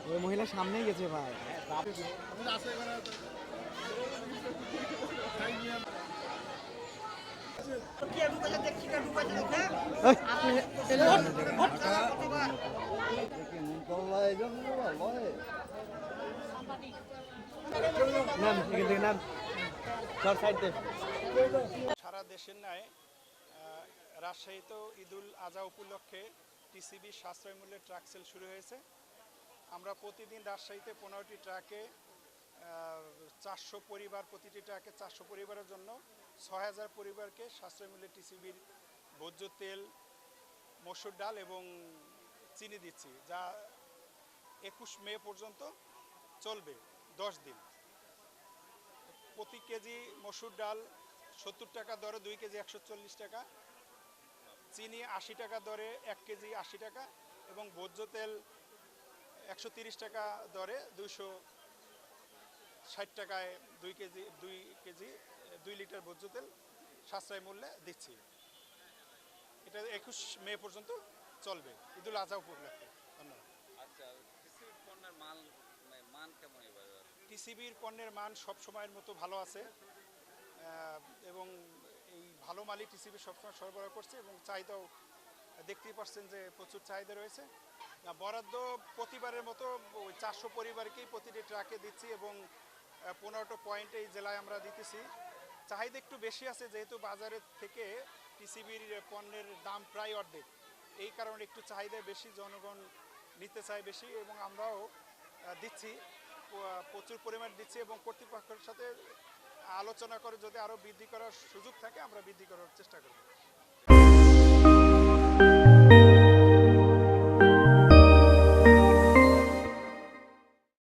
ওই মহিলা সামনেই গেছে ভাই। সারা দেশের ন্যায় রাজশাহীতেও ঈদুল আজহা উপলক্ষে টিসিবি সাশ্রয় মূল্যে ট্রাক সেল শুরু হয়েছে। আমরা প্রতিদিন রাজশাহীতে 15টি ট্রাকে 400 পরিবার, প্রতিটি ট্রাকে 400 পরিবারের জন্য 6000 পরিবারকে সাশ্রয় মূল্যে টিসিবির ভোজ্য তেল, মসুর ডাল এবং চিনি দিচ্ছি, যা 21 মে পর্যন্ত চলবে 10 দিন। প্রতি কেজি মসুর ডাল 70 টাকা দরে 2 কেজি 140 টাকা, চিনি 80 টাকা দরে 1 কেজি 80 টাকা এবং ভোজ্য তেল 130 টাকা দরে 260 টাকায় 2 লিটার ভোজ্য তেল সাশ্রয় মূল্যে দিচ্ছি। এটা 21 মে পর্যন্ত চলবে ঈদুল আজহা উপলক্ষে। ধন্যবাদ। আচ্ছা, টিসিবির পণ্যের মান কেমন এবার? টিসিবির পণ্যের মান সব সময়ের মতো ভালো আছে এবং এই ভালো মালই টিসিবি সবসময় সরবরাহ করছে এবং চাহিদাও দেখতেই পাচ্ছেন যে প্রচুর চাহিদা রয়েছে। বরাদ্দ প্রতিবারের মতো ওই 400 পরিবারকেই প্রতিটি ট্রাকে দিচ্ছি এবং 15টা পয়েন্টে এই জেলায় আমরা দিতেছি। চাহিদা একটু বেশি আছে যেহেতু বাজারের থেকে টিসিবির পণ্যের দাম প্রায় অর্ধেক, এই কারণে একটু চাহিদা বেশি, জনগণ নিতে চায় বেশি এবং আমরাও দিচ্ছি, প্রচুর পরিমাণ দিচ্ছি এবং কর্তৃপক্ষের সাথে আলোচনা করে যদি আরও বৃদ্ধি করার সুযোগ থাকে আমরা বৃদ্ধি করার চেষ্টা করব।